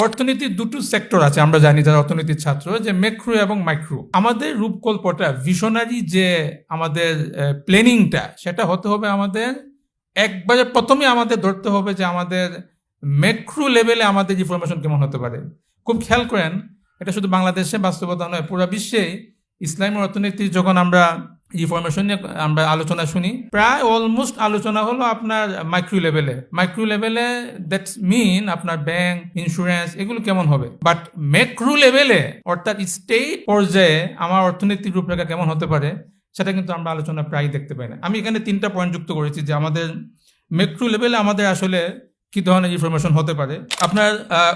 অর্থনীতির দুটো সেক্টর আছে, আমরা জানি যারা অর্থনীতির ছাত্র, যে ম্যাক্রো এবং মাইক্রো। আমাদের রূপকল্পটা, ভিশনারি যে আমাদের প্ল্যানিংটা, সেটা হতে হবে আমাদের একবারে প্রথমে আমাদের ধরতে হবে যে আমাদের ম্যাক্রো লেভেলে আমাদের ইনফরমেশন কেমন হতে পারে। খুব খেয়াল করেন, এটা শুধু বাংলাদেশে বাস্তবতা নয়, পুরো বিশ্বে ইসলামী অর্থনীতি যখন আমরা ইনফরমেশন নিয়ে আমরা আলোচনা শুনি, প্রায় অলমোস্ট আলোচনা হলো আপনার মাইক্রো লেভেলে দ্যাটস মিন আপনার ব্যাংক, ইন্স্যুরেন্স, এগুলো কেমন হবে। বাট ম্যাক্রো লেভেলে অর্থাৎ স্টেট পর্যায়ে আমার অর্থনীতির রূপরেখা কেমন হতে পারে, সেটা কিন্তু আমরা আলোচনা প্রায় দেখতে পাই না। আমি এখানে 3টা পয়েন্ট যুক্ত করেছি যে আমাদের ম্যাক্রো লেভেলে আমাদের আসলে কি ধরনের ইনফরমেশন হতে পারে। আপনার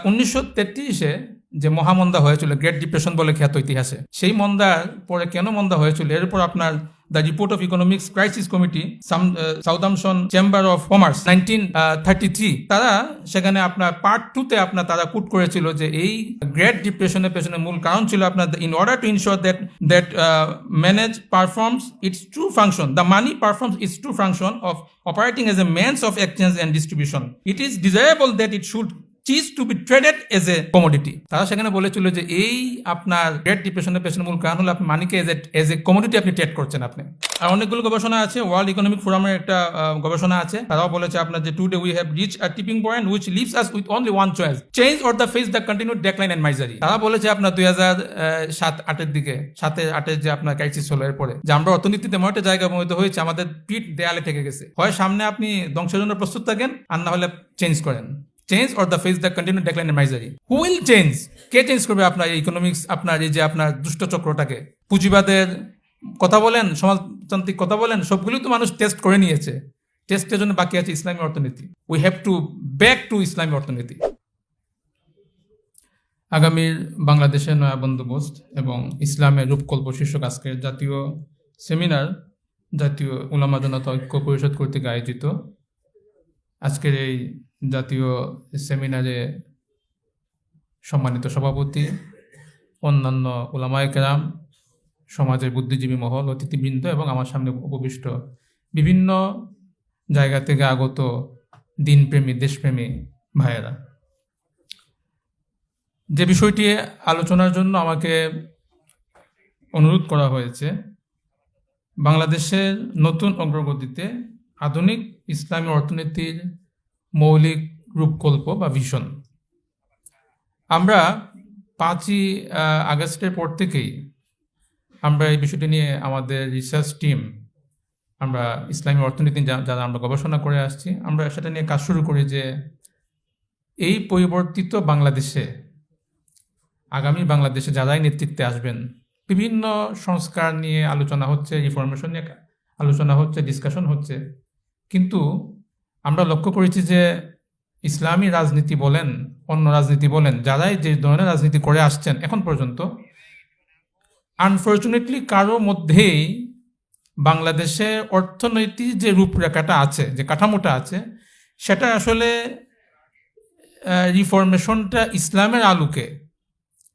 1933-এ যে মহামন্দা হয়েছিল, গ্রেট ডিপ্রেশন বলে খ্যাত ইতিহাসে, সেই মন্দার পরে কেন মন্দা হয়েছিল, এর উপর আপনার the report of economics crisis committee, Southampton chamber of commerce 1933, তারা সেখানে আপনার পার্ট 2-তে আপনার তারা কোট করেছিল যে এই গ্রেট ডিপ্রেশনের পেছনে মূল কারণ ছিল আপনার in order to ensure that manage performs it's true function, the money performs it's true function of operating as a means of exchange and distribution. It is desirable that it should cease to be traded as a commodity. তারা সেখানে বলেছিল যে এই আপনার great ডিপ্রেশনের পেছনে মূল কারণ হলো আপনি মানিকে এজ এ কমোডিটি আপনি ট্রেড করছেন আপনি। আর অনেকগুলো গবেষণা আছে, ওয়ার্ল্ড ইকোনমিক ফোরামের একটা গবেষণা আছে, তারাও বলেছে আপনার যে today we have reach a tipping point which leaves us with only one choice, change or the face the continued decline and misery. তারা বলেছে আপনার 2007-8-এর দিকে, 7-8-এর যে আপনার ক্রাইসিস হলো এরপরে, যে আমরা অর্থনীতিতে এমন একটা জায়গা উপনীত হয়েছে আমাদের পিঠ দেয়ালে ঠেকে গেছে, হয় সামনে আপনি ধ্বংসের জন্য প্রস্তুত থাকেন, আর না হলে চেঞ্জ করেন। Change or the face the continued decline and misery. Who will change? কে চেঞ্জ করবে আপনার এই ইকোনমিক্স, আপনার এই যে আপনার দুষ্ট চক্রটাকে? পুঁজিবাদের কথা বলেন, সমাজতান্ত্রিক কথা বলেন, সবগুলোই তো মানুষ টেস্ট করে নিয়েছে। টেস্টের জন্য বাকি আছে ইসলামী অর্থনীতি। We have to back to ইসলামী অর্থনীতি। আগামীর বাংলাদেশের নয়া বন্দোবস্ত এবং ইসলামের রূপকল্প শীর্ষক আজকের জাতীয় সেমিনার জাতীয় উলামা জনতা ঐক্য পরিষদ কর্তৃক আয়োজিত। আজকের এই জাতীয় সেমিনারে সম্মানিত সভাপতি, অন্যান্য উলামায়ে কেরাম, সমাজের বুদ্ধিজীবী মহল, অতিথিবৃন্দ এবং আমার সামনে উপবিষ্ট বিভিন্ন জায়গা থেকে আগত দিনপ্রেমী, দেশপ্রেমী ভাইয়েরা, যে বিষয়টি আলোচনার জন্য আমাকে অনুরোধ করা হয়েছে, বাংলাদেশের নতুন অগ্রগতিতে আধুনিক ইসলামী অর্থনীতির মৌলিক রূপকল্প বা ভিশন। আমরা 5ই আগস্টের পর থেকেই আমরা এই বিষয়টি নিয়ে আমাদের রিসার্চ টিম, আমরা ইসলামী অর্থনীতি যারা আমরা গবেষণা করে আসছি, আমরা সেটা নিয়ে কাজ শুরু করি যে এই পরিবর্তিত বাংলাদেশে, আগামী বাংলাদেশে যারাই নেতৃত্বে আসবেন, বিভিন্ন সংস্কার নিয়ে আলোচনা হচ্ছে, রিফরমেশন নিয়ে আলোচনা হচ্ছে, ডিসকাশন হচ্ছে, কিন্তু আমরা লক্ষ্য করেছি যে ইসলামী রাজনীতি বলেন, অন্য রাজনীতি বলেন, যারাই যে ধরনের রাজনীতি করে আসছেন এখন পর্যন্ত, আনফর্চুনেটলি কারো মধ্যেই বাংলাদেশের অর্থনৈতিক যে রূপরেখাটা আছে, যে কাঠামোটা আছে, সেটা আসলে রিফরমেশনটা ইসলামের আলোকে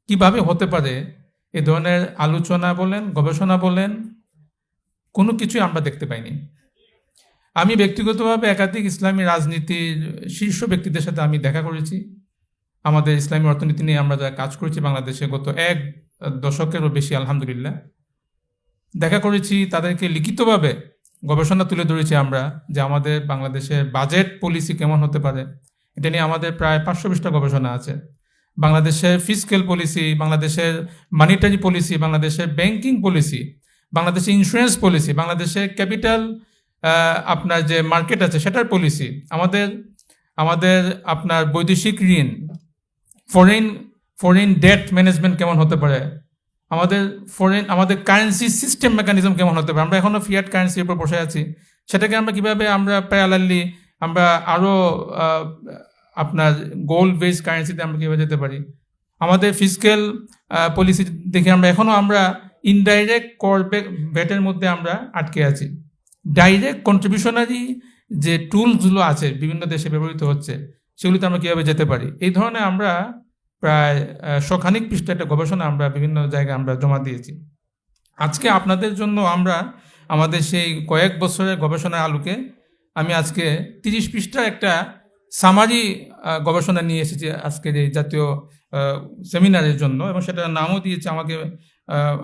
কিভাবে হতে পারে, এ ধরনের আলোচনা বলেন, গবেষণা বলেন, কোনো কিছুই আমরা দেখতে পাইনি। আমি ব্যক্তিগতভাবে একাধিক ইসলামী রাজনীতির শীর্ষ ব্যক্তিদের সাথে আমি দেখা করেছি। আমাদের ইসলামী অর্থনীতি নিয়ে আমরা যারা কাজ করেছি বাংলাদেশে গত 1 দশকেরও বেশি, আলহামদুলিল্লাহ, দেখা করেছি, তাদেরকে লিখিতভাবে গবেষণা তুলে ধরেছি আমরা, যে আমাদের বাংলাদেশের বাজেট পলিসি কেমন হতে পারে। এটা নিয়ে আমাদের প্রায় 500 পৃষ্ঠা গবেষণা আছে। বাংলাদেশের ফিসক্যাল পলিসি, বাংলাদেশের মানিটারি পলিসি, বাংলাদেশের ব্যাংকিং পলিসি, বাংলাদেশের ইন্স্যুরেন্স পলিসি, বাংলাদেশের ক্যাপিটাল আপনার যে মার্কেট আছে সেটার পলিসি, আমাদের আপনার বৈদেশিক ঋণ, ফরেন ডেট ম্যানেজমেন্ট কেমন হতে পারে, আমাদের কারেন্সি সিস্টেম মেকানিজম কেমন হতে পারে। আমরা এখনো ফিয়াট কারেন্সির উপর বসে আছি, সেটাকে আমরা কিভাবে আমরা প্যারালালি আমরা আরও আপনার গোল্ড বেসড কারেন্সিতে আমরা কীভাবে যেতে পারি। আমাদের ফিসক্যাল পলিসি দেখে আমরা ইনডাইরেক্ট কর ভ্যাটের মধ্যে আমরা আটকে আছি। ডাইরেক্ট কন্ট্রিবিউশনারি যে টুলসগুলো আছে বিভিন্ন দেশে ব্যবহৃত হচ্ছে, সেগুলিতে আমরা কীভাবে যেতে পারি। এই ধরনের আমরা প্রায় 100 পৃষ্ঠা একটা গবেষণা আমরা বিভিন্ন জায়গায় আমরা জমা দিয়েছি। আজকে আপনাদের জন্য আমরা আমাদের সেই কয়েক বছরের গবেষণার আলোকে আমি আজকে 30 পৃষ্ঠার একটা সামারি গবেষণা নিয়ে এসেছি আজকের এই জাতীয় সেমিনারের জন্য, এবং সেটার নামও দিয়েছে আমাকে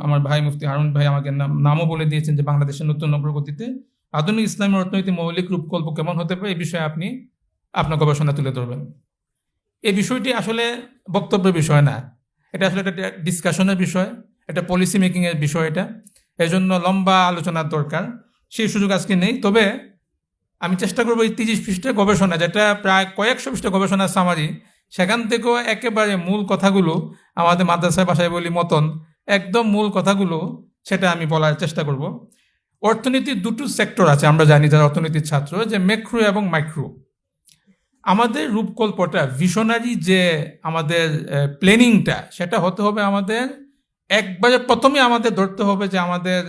আমার ভাই মুফতি হারুন ভাই আমাকে নামও বলে দিয়েছেন যে বাংলাদেশের নতুন অগ্রগতিতে আধুনিক ইসলামী অর্থনীতির মৌলিক রূপকল্প কেমন হতে পারে, এই বিষয়ে আপনি আপনার গবেষণা তুলে ধরবেন। এই বিষয়টি আসলে বক্তব্যের বিষয় না, এটা আসলে একটা ডিসকাশনের বিষয়, এটা পলিসি মেকিংয়ের বিষয়। এটা এই জন্য লম্বা আলোচনার দরকার, সেই সুযোগ আজকে নেই। তবে আমি চেষ্টা করবো এই 30 পৃষ্ঠার গবেষণা, যেটা প্রায় কয়েকশো পৃষ্ঠা গবেষণার সামারি, সেখান থেকেও একেবারে মূল কথাগুলো, আমাদের মাদ্রাসায় ভাষায় বলি মতন, একদম মূল কথাগুলো সেটা আমি বলার চেষ্টা করব। অর্থনীতির দুটো সেক্টর আছে, আমরা জানি যারা অর্থনীতির ছাত্র, যে ম্যাক্রো এবং মাইক্রো। আমাদের রূপকল্পটা, ভিশনারি যে আমাদের প্ল্যানিংটা, সেটা হতে হবে আমাদের একবারে প্রথমে আমাদের ধরতে হবে যে আমাদের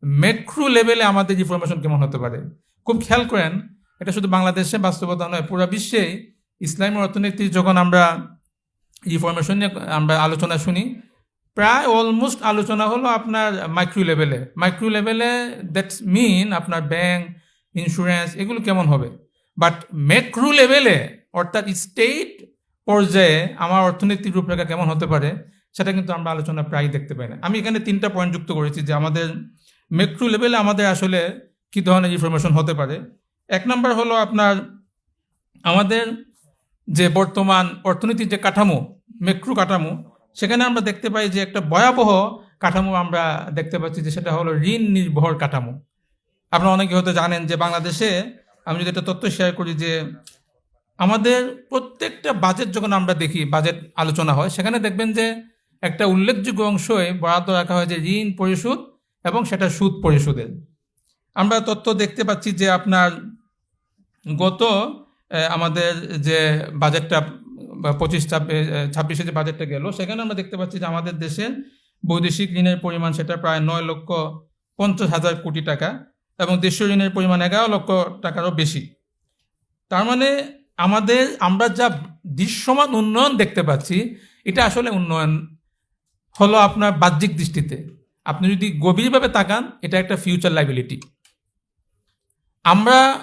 ম্যাক্রো লেভেলে আমাদের ইনফরমেশন কেমন হতে পারে। খুব খেয়াল করেন, এটা শুধু বাংলাদেশে বাস্তবতা নয়, পুরো বিশ্বে ইসলামী অর্থনীতি যখন আমরা ইনফরমেশন নিয়ে আমরা আলোচনা শুনি, প্রায় অলমোস্ট আলোচনা হলো আপনার মাইক্রো লেভেলে। মাইক্রো লেভেলে দ্যাটস মিন আপনার ব্যাংক, ইন্স্যুরেন্স, এগুলো কেমন হবে। বাট ম্যাক্রো লেভেলে, অর্থাৎ স্টেট পর্যায়ে আমার অর্থনীতির রূপরেখা কেমন হতে পারে, সেটা কিন্তু আমরা আলোচনা প্রায় দেখতে পাই না। আমি এখানে 3টা পয়েন্ট যুক্ত করেছি যে আমাদের ম্যাক্রো লেভেলে আমাদের আসলে কী ধরনের ইনফরমেশন হতে পারে। 1 নম্বর হলো আপনার আমাদের যে বর্তমান অর্থনীতির যে কাঠামো, ম্যাক্রো কাঠামো, সেখানে আমরা দেখতে পাই যে একটা ভয়াবহ কাঠামো আমরা দেখতে পাচ্ছি, যে সেটা হলো ঋণ নির্ভর কাঠামো। আপনারা অনেকে হয়তো জানেন যে বাংলাদেশে, আমি যদি একটা তথ্য শেয়ার করি, যে আমাদের প্রত্যেকটা বাজেট যখন আমরা দেখি, বাজেট আলোচনা হয়, সেখানে দেখবেন যে একটা উল্লেখযোগ্য অংশই বরাদ্দ রাখা হয় যে ঋণ পরিশোধ এবং সেটা সুদ পরিশোধের। আমরা তথ্য দেখতে পাচ্ছি যে আপনার গত আমাদের যে বাজেটটা 25-26 যে বাজেটটা গেল, সেখানে আমরা দেখতে পাচ্ছি যে আমাদের দেশের বৈদেশিক ঋণের পরিমাণ সেটা প্রায় 9,50,000 কোটি টাকা, এবং দেশীয় ঋণের পরিমাণ 11 লক্ষ টাকারও বেশি। তার মানে আমরা যা দৃশ্যমান উন্নয়ন দেখতে পাচ্ছি, এটা আসলে উন্নয়ন হলো আপনার বাহ্যিক দৃষ্টিতে। আপনি যদি গভীরভাবে তাকান, এটা একটা ফিউচার লাইবিলিটি।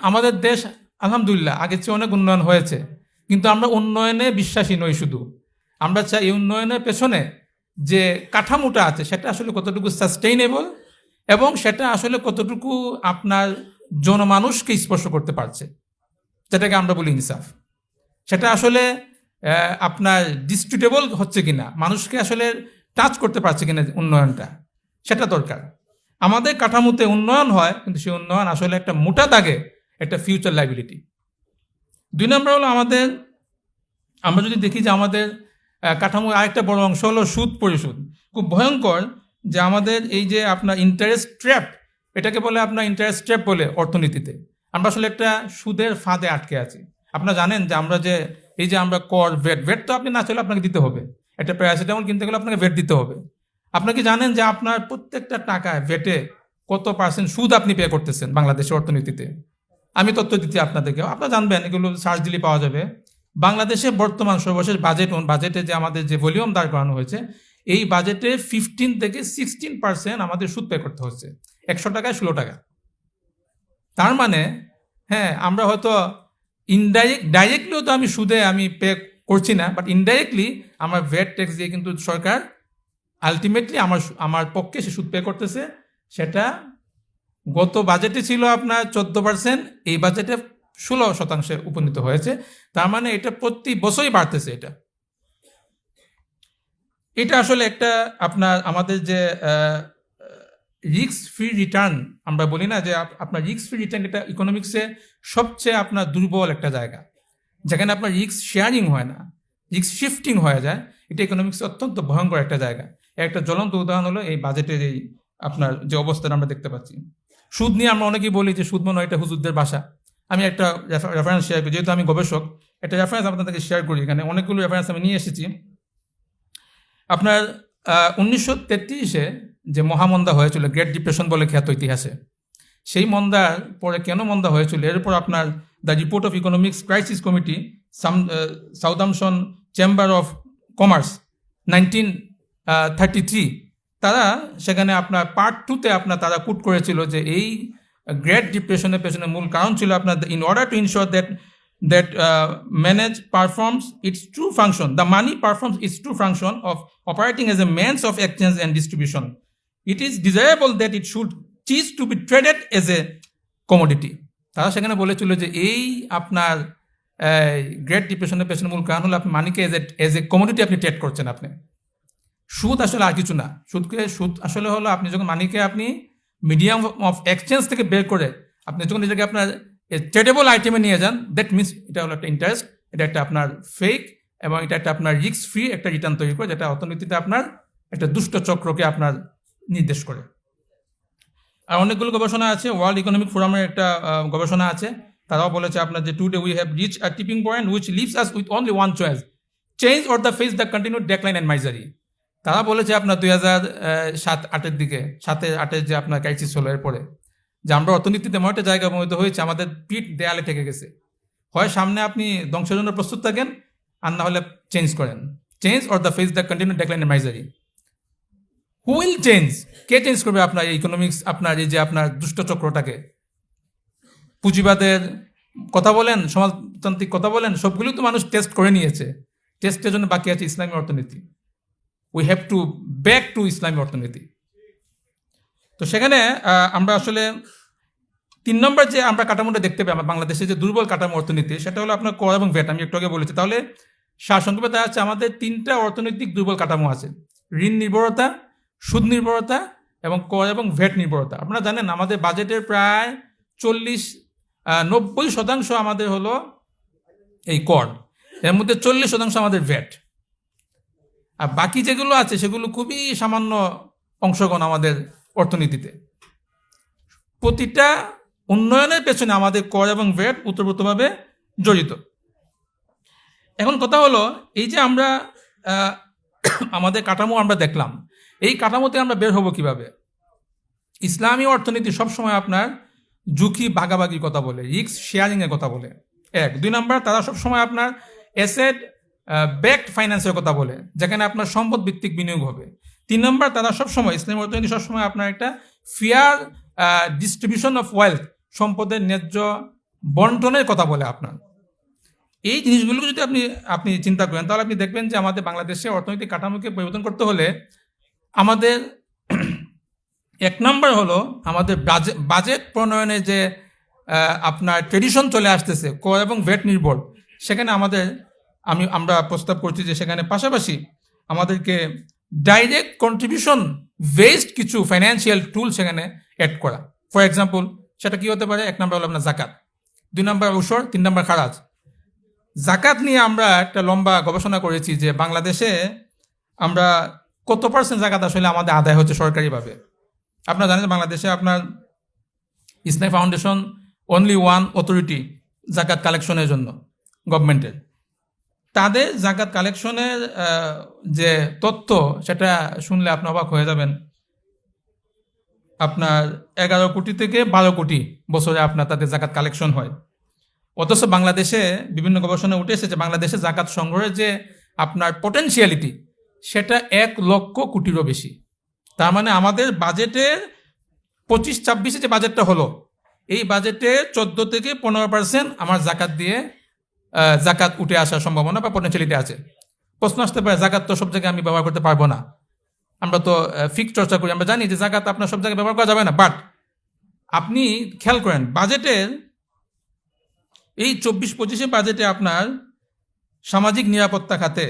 আমাদের দেশ আলহামদুলিল্লাহ আগের চেয়ে অনেক উন্নয়ন হয়েছে, কিন্তু আমরা উন্নয়নে বিশ্বাসী নই। শুধু আমরা চাই এই উন্নয়নের পেছনে যে কাঠামোটা আছে, সেটা আসলে কতটুকু সাস্টেইনেবল, এবং সেটা আসলে কতটুকু আপনার জনমানুষকে স্পর্শ করতে পারছে, যেটাকে আমরা বলি ইনসাফ। সেটা আসলে আপনার ডিস্ট্রিবিউটেবল হচ্ছে কিনা, মানুষকে আসলে টাচ করতে পারছে কিনা উন্নয়নটা, সেটা দরকার। আমাদের কাঠামোতে উন্নয়ন হয়, কিন্তু সেই উন্নয়ন আসলে একটা মোটা দাগে একটা ফিউচার লাইবিলিটি। 2 নম্বর হলো আমরা যদি দেখি যে আমাদের কাঠামোর আরেকটা বড় অংশ হলো সুদ পরিশোধ। খুব ভয়ঙ্কর যে আমাদের এই যে আপনার ইন্টারেস্ট ট্র্যাপ, এটাকে বলে আপনার ইন্টারেস্ট ট্র্যাপ বলে অর্থনীতিতে। আমরা আসলে একটা সুদের ফাঁদে আটকে আছি। আপনারা জানেন যে আমরা কর, ভ্যাট তো আপনি না চাইলে আপনাকে দিতে হবে। একটা প্যারাসিটামল কিনতে গেলে আপনাকে ভ্যাট দিতে হবে। আপনি কি জানেন যে আপনার প্রত্যেকটা টাকায় ভ্যাটে কত % সুদ আপনি পে করতেছেন বাংলাদেশের অর্থনীতিতে? আমি তথ্য দিচ্ছি আপনাদেরকে, আপনারা জানবেন, এগুলো সার্চ দিলে পাওয়া যাবে। বাংলাদেশে বর্তমান সর্বশেষ বাজেটে যে আমাদের যে ভলিউম দাঁড় করানো হয়েছে, এই বাজেটে 15 থেকে 16% আমাদের সুদ পে করতে হচ্ছে, 100 টাকায় 16 টাকা। তার মানে আমরা হয়তো ডাইরেক্টলিও তো সুদে পে করছি না, বাট ইনডাইরেক্টলি আমার ভ্যাট ট্যাক্স দিয়ে কিন্তু সরকার আলটিমেটলি আমার পক্ষে সে সুদ পে করতেছে। সেটা গত বাজেটে ছিল আপনার 14%, এই বাজেটে 16% উপনীত হয়েছে। তার মানে এটা প্রতি বছরই বাড়তেছে। এটা আসলে একটা আমাদের যে রিস্ক ফ্রি রিটার্ন আমরা বলি না, যে আপনার রিস্ক ফ্রি রিটার্ন, এটা ইকোনমিক্সে সবচেয়ে আপনার দুর্বল একটা জায়গা, যেখানে আপনার রিস্ক শেয়ারিং হয় না, রিস্ক শিফটিং হয়ে যায়। এটা ইকোনমিক্সে অত্যন্ত ভয়ঙ্কর একটা জায়গা। একটা জ্বলন্ত উদাহরণ হলো এই বাজেটের এই আপনার যে অবস্থাটা আমরা দেখতে পাচ্ছি। সুদ নিয়ে আমরা অনেকেই বলি যে সুদ মনে হয় এটা হুজুরদের ভাষা। আমি একটা রেফারেন্স শেয়ার করি, যেহেতু আমি গবেষক, একটা রেফারেন্স আপনাদেরকে শেয়ার করি। এখানে অনেকগুলো রেফারেন্স আমি নিয়ে এসেছি। আপনার 1933-এ যে মহামন্দা হয়েছিল, গ্রেট ডিপ্রেশন বলে খ্যাত ইতিহাসে, সেই মন্দার পরে কেন মন্দা হয়েছিল, এরপর আপনার the report of economics crisis committee, Southampton chamber of commerce 1933, তারা সেখানে আপনার পার্ট 2-তে তারা কোট করেছিল যে এই গ্রেট ডিপ্রেশনের পেছনে মূল কারণ ছিল আপনার in order to ensure that that manage performs its true function. The money performs its true function of operating as a means of exchange and distribution. It is desirable that it should cease to be traded as a commodity. তারা সেখানে বলেছিল যে এই আপনার great ডিপ্রেশনের পেছনে মূল কারণ হলো আপনি মানিকে এজ এ কমোডিটি আপনি ট্রেড করছেন। আপনি সুদ আসলে আর কিছু না, সুদ আসলে হলো আপনি যখন মানিকে আপনি মিডিয়াম অফ এক্সচেঞ্জ থেকে বের করে আপনি যখন এটাকে আপনার ট্রেডেবল আইটেমে নিয়ে যান, দ্যাট মিনস এটা হলো একটা ইন্টারেস্ট, এটা একটা আপনার ফেক এবং এটা একটা আপনার রিস্ক ফ্রি একটা রিটার্ন তৈরি করে, যেটা অর্থনীতিতে আপনার একটা দুষ্ট চক্রকে আপনার নির্দেশ করে। আর অনেকগুলো গবেষণা আছে, ওয়ার্ল্ড ইকোনমিক ফোরামের একটা গবেষণা আছে, তারাও বলেছে আপনার যে today we have reach a tipping point which leaves us with only one choice, change or the face the continued decline and misery. তারা বলেছে আপনার 2007-08 দিকে 7-8 যে আপনার ক্রাইসিস হলো এরপরে যে আমরা অর্থনীতিতে এমন একটা জায়গা উপনীত হয়েছে, আমাদের পিঠ দেয়ালে ঠেকে গেছে। হয় সামনে আপনি ধ্বংসের জন্য প্রস্তুত থাকেন, আর না হলে চেঞ্জ করেন, change or the face the continued decline and misery. Who will change? কে চেঞ্জ করবে আপনার এই ইকোনমিক্স, আপনার এই যে আপনার দুষ্ট চক্রটাকে? পুঁজিবাদের কথা বলেন, সমাজতান্ত্রিক কথা বলেন, সবগুলোই তো মানুষ টেস্ট করে নিয়েছে। টেস্টের জন্য বাকি আছে ইসলামী অর্থনীতি। We have to back to ইসলামী অর্থনীতি। তো সেখানে আমরা আসলে 3 নম্বর যে আমরা কাঠামোটা দেখতে পাই আমার বাংলাদেশে যে দুর্বল কাঠামো অর্থনীতি, সেটা হলো আপনার কর এবং ভ্যাট। আমি একটু আগে বলেছি। তাহলে সারসংক্ষেপে দেখা যাচ্ছে আমাদের 3টা অর্থনৈতিক দুর্বল কাঠামো আছে: ঋণ নির্ভরতা, সুদ নির্ভরতা এবং কর এবং ভ্যাট নির্ভরতা। আপনারা জানেন আমাদের বাজেটের প্রায় 90% আমাদের হলো এই কর, এর মধ্যে 40% আমাদের ভ্যাট, আর বাকি যেগুলো আছে সেগুলো খুবই সামান্য অংশগ্রহণ আমাদের অর্থনীতিতে। প্রতিটা উন্নয়নের পেছনে আমাদের কর এবং ভ্যাট ওতপ্রোতভাবে জড়িত। এখন কথা হলো এই যে আমরা আমাদের কাঠামো আমরা দেখলাম, এই কাঠামোতে আমরা বের হব কিভাবে? ইসলামী অর্থনীতি সবসময় আপনার ঝুঁকি ভাগাভাগির কথা বলে, রিস্ক শেয়ারিংয়ের কথা বলে। 1 2 নাম্বার তারা সবসময় আপনার অ্যাসেট ব্যাকড ফাইন্যান্সের কথা বলে, যেখানে আপনার সম্পদ ভিত্তিক বিনিয়োগ হবে। 3 নম্বর তারা সবসময় ইসলামী অর্থনীতি সবসময় আপনার একটা ফেয়ার ডিস্ট্রিবিউশন অফ ওয়েলথ, সম্পদের ন্যায্য বন্টনের কথা বলে আপনার। এই জিনিসগুলো যদি আপনি চিন্তা করেন, তাহলে আপনি দেখবেন যে আমাদের বাংলাদেশের অর্থনৈতিক কাঠামোকে পরিবর্তন করতে হলে আমাদের 1 নম্বর হলো আমাদের বাজেট প্রণয়নে যে আপনার ট্রেডিশন চলে আসতেছে কর এবং ভ্যাট নির্ভর, সেখানে আমরা প্রস্তাব করছি যে সেখানে পাশাপাশি আমাদেরকে ডাইরেক্ট কন্ট্রিবিউশন বেসড কিছু ফাইন্যান্সিয়াল টুল সেখানে অ্যাড করা। ফর এক্সাম্পল সেটা কি হতে পারে? 1 নম্বর হলো আপনার জাকাত, 2 নম্বর উসর, 3 নম্বর খারাজ। জাকাত নিয়ে আমরা একটা লম্বা গবেষণা করেছি যে বাংলাদেশে আমরা কত % জাকাত আসলে আমাদের আদায় হচ্ছে সরকারিভাবে। আপনারা জানেন বাংলাদেশে আপনার ইসলামী ফাউন্ডেশন অনলি ওয়ান অথরিটি জাকাত কালেকশনের জন্য গভর্নমেন্টের। তাদের জাকাত কালেকশনের যে তথ্য সেটা শুনলে আপনি অবাক হয়ে যাবেন। আপনার 11 কোটি থেকে 12 কোটি বছরে আপনার তাদের জাকাত কালেকশন হয়। অথচ বাংলাদেশে বিভিন্ন গবেষণা উঠে এসেছে বাংলাদেশে জাকাত সংগ্রহের যে আপনার পটেনশিয়ালিটি সেটা 1 লক্ষ কোটিরও বেশি। তার মানে আমাদের বাজেটের 25-26 যে বাজেটটা হলো, এই বাজেটে 14 থেকে 15% আমার জাকাত দিয়ে জাকাত উঠে আসার সম্ভাবনা বা পটেনশিয়ালিটি আছে। প্রশ্ন আসতে পারে জাকাত তো সব জায়গায় আমি ব্যবহার করতে পারবো না, আমরা তো ফিক্স চর্চা করি, আমরা জানি যে জাকাত আপনার সব জায়গায় ব্যবহার করা যাবে না। বাট আপনি খেয়াল করেন বাজেটের এই 24-25 বাজেটে আপনার সামাজিক নিরাপত্তা খাতে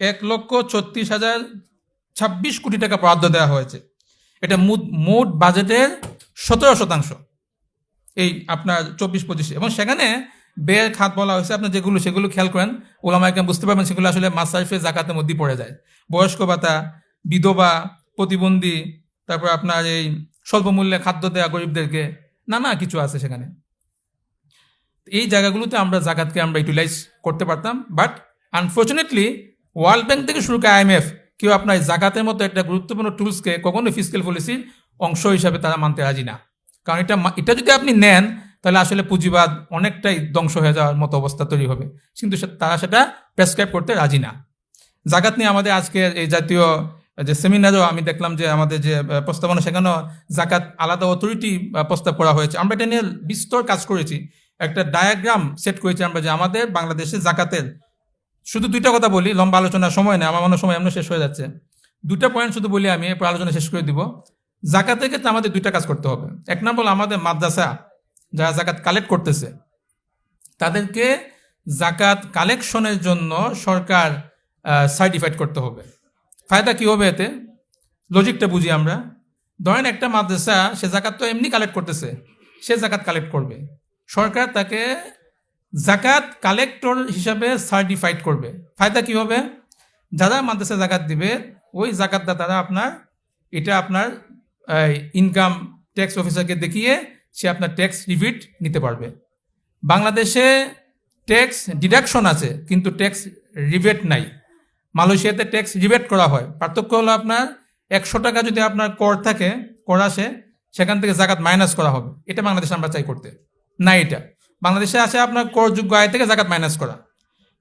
1,36,026 কোটি টাকা বরাদ্দ দেওয়া হয়েছে। এটা মোট বাজেটের 17%। এই আপনার 24-25 এবং সেখানে ব্যয়ের খাত বলা হয়েছে আপনার সেগুলো খেয়াল করেন, ওলামায়ে কেরাম বুঝতে পারবেন সেগুলো আসলে মাসরাফে জাকাতের মধ্যে পড়ে যায়। বয়স্ক ভাতা, বিধবা, প্রতিবন্ধী, তারপর আপনার এই স্বল্প মূল্যে খাদ্য দেওয়া গরিবদেরকে, নানা কিছু আছে সেখানে। এই জায়গাগুলোতে আমরা জাকাতকে আমরা ইউটিলাইজ করতে পারতাম। বাট আনফর্চুনেটলি ওয়ার্ল্ড ব্যাংক থেকে শুরু করে IMF কেউ আপনার জাকাতের মতো একটা গুরুত্বপূর্ণ টুলসকে কখনো ফিসক্যাল পলিসির অংশ হিসাবে তারা মানতে রাজি না। কারণ এটা যদি আপনি নেন তাহলে আসলে পুঁজিবাদ অনেকটাই ধ্বংস হয়ে যাওয়ার মতো অবস্থা তৈরি হবে, কিন্তু তারা সেটা প্রেসক্রাইব করতে রাজি না। জাকাত নিয়ে আমাদের আজকে এই জাতীয় যে সেমিনারও আমি দেখলাম যে আমাদের যে প্রস্তাবনা সেখানেও জাকাত আলাদা অথরিটি প্রস্তাব করা হয়েছে। আমরা এটা নিয়ে বিস্তর কাজ করেছি। একটা ডায়াগ্রাম সেট করেছি আমরা যে আমাদের বাংলাদেশে জাকাতের শুধু দুইটা কথা বলি, লম্বা আলোচনার সময় নেই, আমার মনে হয় সময় এমন শেষ হয়ে যাচ্ছে। দুটা পয়েন্ট শুধু বলি, আমি এরপর আলোচনা শেষ করে দিব। জাকাতের ক্ষেত্রে আমাদের দুইটা কাজ করতে হবে। এক নম্বর, আমাদের মাদ্রাসা যারা জাকাত কালেক্ট করতেছে তাদেরকে জাকাত কালেকশনের জন্য সরকার সার্টিফাইড করতে হবে। ফায়দা কি হবে এতে? লজিকটা বুঝি আমরা। ধরেন একটা মাদ্রাসা, সে জাকাত তো এমনি কালেক্ট করতেছে, সে জাকাত কালেক্ট করবে, সরকার তাকে জাকাত কালেক্টর হিসাবে সার্টিফাইড করবে। ফায়দা কি হবে? যারা মাদ্রাসা জাকাত দিবে ওই জাকাতটা তারা আপনার ইনকাম ট্যাক্স অফিসারকে দেখিয়ে সে আপনার ট্যাক্স রিবিট নিতে পারবে। বাংলাদেশে ট্যাক্স ডিডাকশন আছে কিন্তু ট্যাক্স রিবেট নাই। মালয়েশিয়াতে ট্যাক্স রিবেট করা হয়। পার্থক্য হলো আপনার 100 টাকা যদি আপনার কর আসে, সেখান থেকে জাকাত মাইনাস করা হবে। এটা বাংলাদেশে আমরা চাই করতে না। এটা বাংলাদেশে আছে আপনার করযোগ্য আয় থেকে জাকাত মাইনাস করা।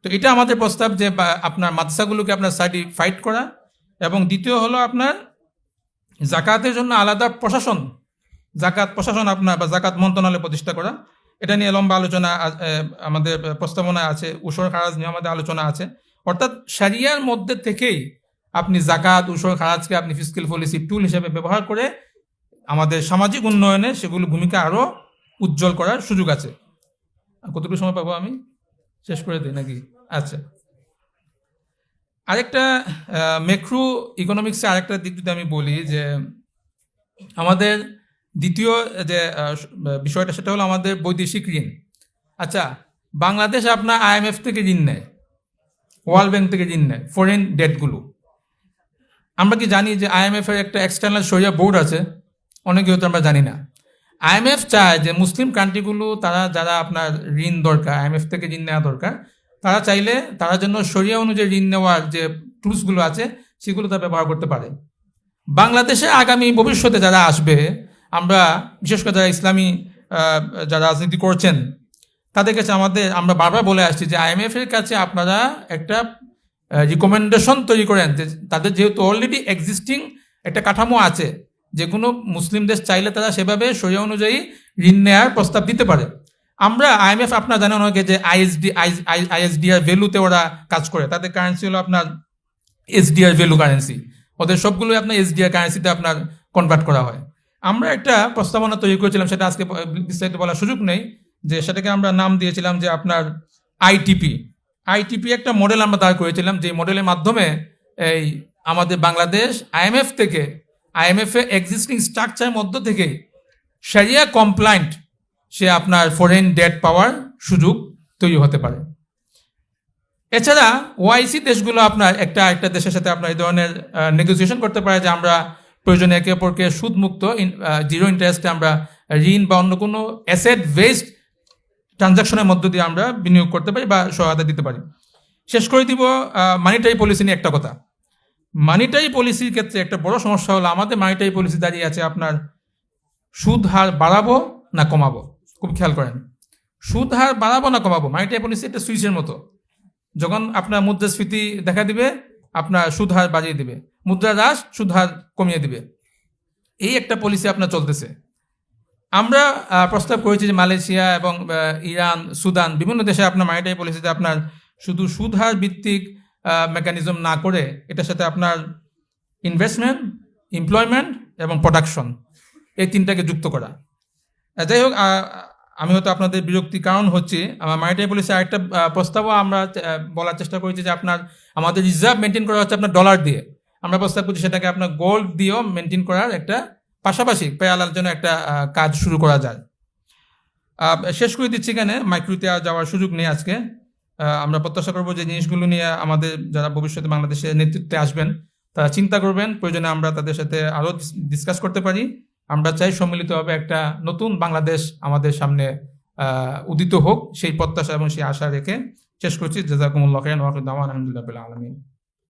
তো এটা আমাদের প্রস্তাব যে আপনার মাদ্রাসাগুলোকে আপনার সার্টিফাইড করা। এবং দ্বিতীয় হলো আপনার জাকাতের জন্য আলাদা জাকাত প্রশাসন আপনার বা জাকাত মন্ত্রণালয় প্রতিষ্ঠা করা। এটা নিয়ে লম্বা আলোচনা আমাদের প্রস্তাবনায় আছে, উসর খারাজ নিয়ে আমাদের আলোচনা আছে। অর্থাৎ শরিয়ার মধ্যে থেকেই আপনি জাকাত, উসর খারাজকে আপনি ফিসকাল পলিসি টুল হিসেবে ব্যবহার করে আমাদের সামাজিক উন্নয়নে সেগুলো ভূমিকা আরও উজ্জ্বল করার সুযোগ আছে। কতটুকু সময় পাবো আমি? শেষ করে দিই নাকি? আচ্ছা, আরেকটা ম্যাক্রো ইকোনমিক্সে আরেকটা দিক যদি আমি বলি, যে আমাদের দ্বিতীয় যে বিষয়টা সেটা হলো আমাদের বৈদেশিক ঋণ। আচ্ছা, বাংলাদেশ আপনার IMF থেকে ঋণ নেয়, ওয়ার্ল্ড ব্যাংক থেকে ঋণ নেয়, ফরেন ডেটগুলো। আমরা কি জানি যে IMF এর একটা এক্সটার্নাল শরিয়া বোর্ড আছে? অনেকে হয়তো আমরা জানি না। IMF চায় যে মুসলিম কান্ট্রিগুলো তারা যারা আপনার ঋণ দরকার, IMF থেকে ঋণ নেওয়া দরকার, তারা চাইলে তারা জন্য শরিয়া অনুযায়ী ঋণ নেওয়ার যে টুলসগুলো আছে সেগুলো তারা ব্যবহার করতে পারে। বাংলাদেশে আগামী ভবিষ্যতে যারা আসবে, আমরা বিশেষ করে যারা ইসলামী যারা রাজনীতি করছেন তাদের কাছে আমরা বারবার বলে আসছি যে IMF এর কাছে আপনারা একটা রিকমেন্ডেশন তৈরি করেন যে তাদের যেহেতু অলরেডি এক্সিস্টিং একটা কাঠামো আছে, যে কোনো মুসলিম দেশ চাইলে তারা সেভাবে শরিয়া অনুযায়ী ঋণ নেওয়ার প্রস্তাব দিতে পারে। আমরা IMF আপনারা জানেন অনেকে যে ISDR ভ্যালুতে ওরা কাজ করে, তাদের কারেন্সি হলো আপনার SDR ভ্যালু কারেন্সি, ওদের সবগুলোই আপনার SDR কারেন্সিতে আপনার কনভার্ট করা হয়। আমরা একটা প্রস্তাবনা তৈরি করেছিলাম, সেটা আজকে বিস্তারিত বলার সুযোগ নেই, যে সেটাকে আমরা নাম দিয়েছিলাম যে আপনার আইটিপি একটা মডেল আমরা দাঁড় করেছিলাম, যে মডেলের মাধ্যমে এই আমাদের বাংলাদেশ IMF এ এক্সিস্টিং স্ট্রাকচারের মধ্য থেকে শরিয়া কমপ্লায়েন্ট সে আপনার ফরেন ডেট পাওয়ার সুযোগ তৈরি হতে পারে। এছাড়া OIC দেশগুলো আপনার একটা দেশের সাথে আপনার এই ধরনের নেগোসিয়েশন করতে পারে যে আমরা প্রয়োজনে একে অপরকে সুদমুক্ত জিরো ইন্টারেস্টে আমরা ঋণ বা অন্য কোনো অ্যাসেট বেসড ট্রানজাকশনের মধ্য দিয়ে আমরা বিনিয়োগ করতে পারি বা সহায়তা দিতে পারি। শেষ করে দিব মানিটারি পলিসি নিয়ে একটা কথা। মানিটারি পলিসির ক্ষেত্রে একটা বড় সমস্যা হলো আমাদের মানিটারি পলিসি দাঁড়িয়ে আছে আপনার সুদ হার বাড়াবো না কমাবো। খুব খেয়াল করেন, সুদ হার বাড়াবো না কমাবো। মানিটারি পলিসি একটা সুইচের মতো, যখন আপনার মুদ্রাস্ফীতি দেখা দিবে আপনার সুদ হার বাড়িয়ে দিবে, মুদ্রা হ্রাস সুদ হার কমিয়ে দিবে। এই একটা পলিসি আপনার চলতেছে। আমরা প্রস্তাব করেছি যে মালয়েশিয়া এবং ইরান, সুদান বিভিন্ন দেশে আপনার মানিটারি পলিসিতে আপনার শুধু সুদ হার ভিত্তিক মেকানিজম না করে এটার সাথে আপনার ইনভেস্টমেন্ট, এমপ্লয়মেন্ট এবং প্রোডাকশন এই তিনটাকে যুক্ত করা। যাই হোক, আমি হয়তো আপনাদের বিরক্তি কারণ হচ্ছে আমার মানিটারি পলিসি আরেকটা প্রস্তাবও আমরা বলার চেষ্টা করেছি যে আমাদের রিজার্ভ মেনটেন করা হচ্ছে আপনার ডলার দিয়ে। আমরা প্রস্তাব করছি সেটাকে আপনার গোল্ড দিয়েও মেনটেন করার একটা পাশাপাশি প্যারালাল জন্য একটা কাজ শুরু করা যায়। শেষ করে দিচ্ছি এখানে, মাইক্রোতে যাওয়ার সুযোগ নেই আজকে। আমরা প্রত্যাশা করবো যে জিনিসগুলো নিয়ে আমাদের যারা ভবিষ্যতে বাংলাদেশের নেতৃত্বে আসবেন তারা চিন্তা করবেন, প্রয়োজনে আমরা তাদের সাথে আরও ডিসকাস করতে পারি। আমরা চাই সম্মিলিতভাবে একটা নতুন বাংলাদেশ আমাদের সামনে উদিত হোক, সেই প্রত্যাশা এবং সেই আশা রেখে শেষ করছি। জাযাকুমুল্লাহু খাইরান ওয়া আখিরু দাওয়ানা আলহামদুলিল্লাহি রাব্বিল আলামিন।